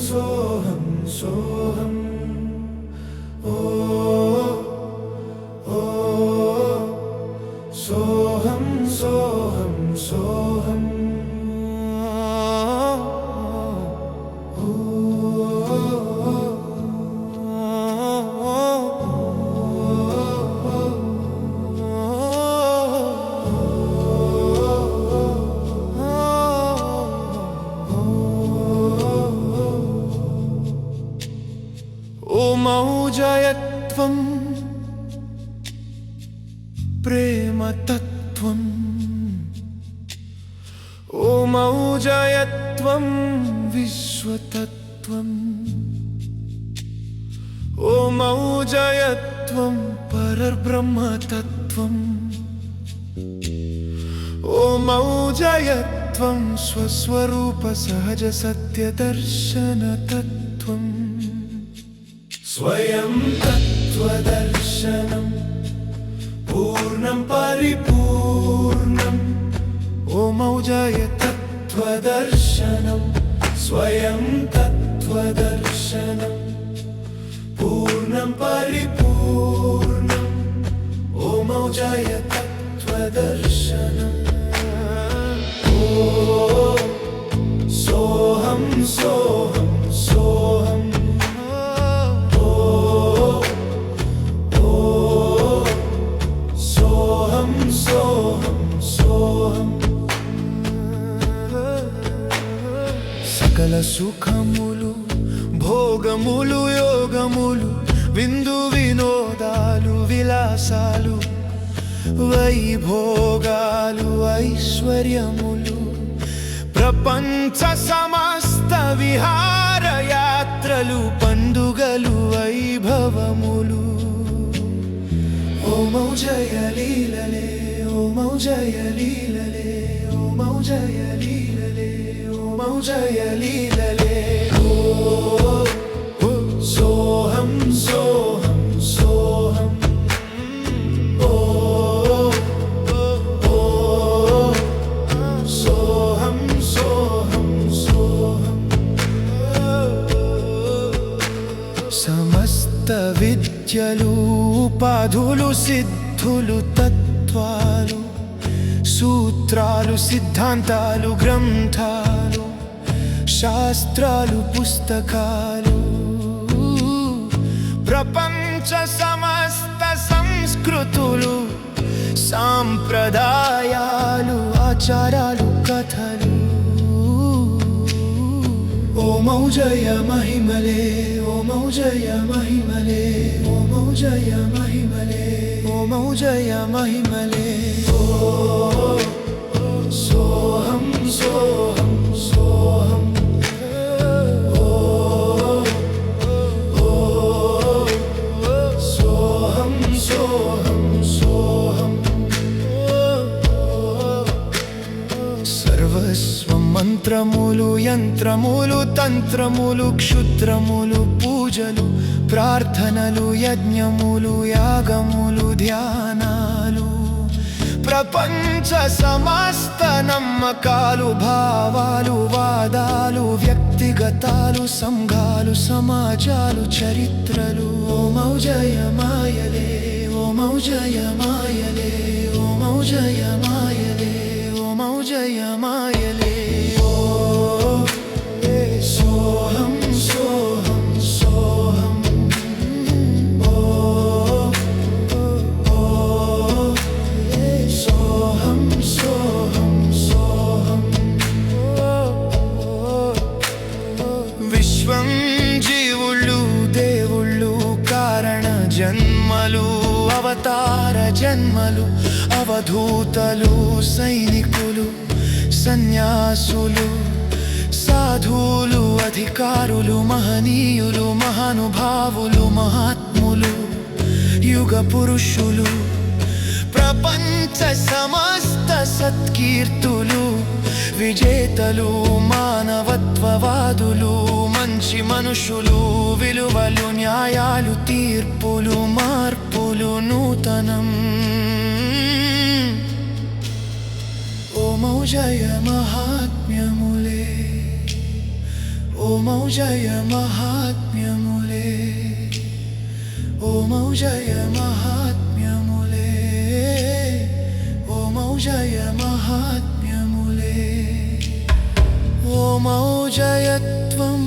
सोहम सोहम ओ ओ सोहम सोहम सोहम ओ मौजयत्वं प्रेमतत्त्वं ओ मौजयत्वं विश्वतत्त्वं ओ मौजयत्वं परब्रह्मतत्त्वं ओ मौजयत्वं स्वस्वरूप सहज सत्यदर्शनतत्त्वं स्वयं तत्त्वदर्शनं पूर्णं परिपूर्णम् ओ मौजय तत्त्वदर्शनं स्वयं तत्त्वदर्शनं पूर्णं परिपूर्णम् ओ मौजय तत्त्वदर्शनम् ओ सोहं सोहं सोहं सकल सुखमुलु भोगमुलु योगमुलु विंदु विनोदालु विलासालु वैभोगालु ऐश्वर्यमुलु प्रपंच समस्त विहार यात्रलु पंडुगलु वैभवमुलु ओ मौजय लीलले ओ मौजय लीलले ओ मौजय लीलले ओ मौजय लीलले ओ सोहं सोहं सोहं ओ सोहं सोहं सोहं समस्त विद्यलु उपाधुलु सिद्धुलु तत्त्वालु सूत्रालु सिद्धांतालु ग्రంథాలు శాస్త్రాలు పుస్తకాలు ప్రపంచ సమస్త సంస్కృతులు సాంప్రదాయాలు ఆచారాలు కథలు ఓ మౌజయ మహిమలే ఓ మౌజయ మహిమలే ఓ మౌజయ మహిమలే ఓ మౌజయ మహిమలే ఓ सोहं सोहं सोहं ओ सोहं सोहं सोहं सर्वस्वं मंत्रमुलु यंत्रमुलु तंत्रमुलु क्षुद्रमुलु पूजलु प्रार्थनलु यज्ञमुलु यागमुलु ध्यानालु ప్రపంచ సమస్త నమ్మకాలు భావాలు వాదాలు వ్యక్తిగతాలు సంఘాలు సమాజాలు చరిత్రలు ఓ మౌజయ మాయలే ఓ మౌజయ మాయలే ఓ మౌజయ మాయలే ఓ మౌజయ మాయలే ఓ సోహం సోహం సోహం విశ్వం జీవుళ్ళు దేవుళ్ళు కారణ జన్మలు అవతార జన్మలు అవధూతలు సైనికులు సన్యాసులు సాధువులు అధికారులు మహనీయులు మహానుభావులు మహాత్ములు యుగ పురుషులు ప్రపంచ సమస్త సత్కీర్తులు విజేతలు మానవత్వవాదులు మంచి మనుషులు విలువలు న్యాయాలు తీర్పులు మార్పులు నూతనం ఓ మౌజయ మహాత్మ్యములే ఓమౌజయ మహాత్మ్యములే ఓమౌజయ మహాత్మ్యములే ఓమౌజయ మహాత్మ్యములే ఓమౌజయత్వం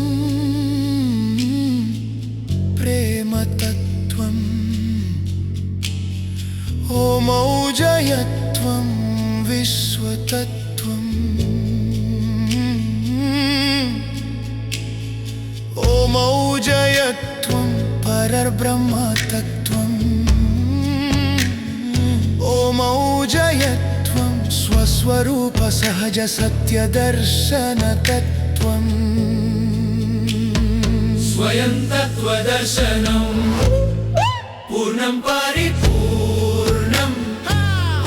ప్రేమతత్వం ఓమౌజయత్వం విశ్వతత్వం ఓమౌజయత్వం పరబ్రహ్మతత్వం ఓమౌజయత్వం స్వస్వరూప సహజ సత్యదర్శనతత్వం స్వయం తత్వదర్శనం పూర్ణం పరిపూర్ణం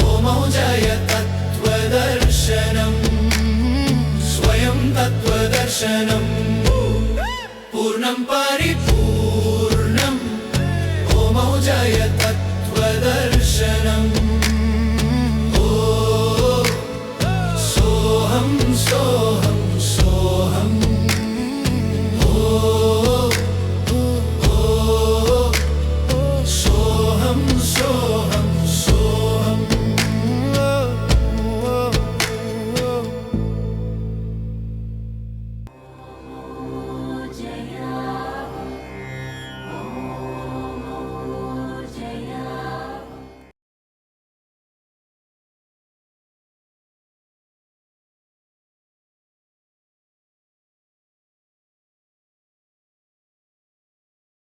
ఓమౌజయ తత్వదర్శనం స్వయం తత్వదర్శనం పూర్ణం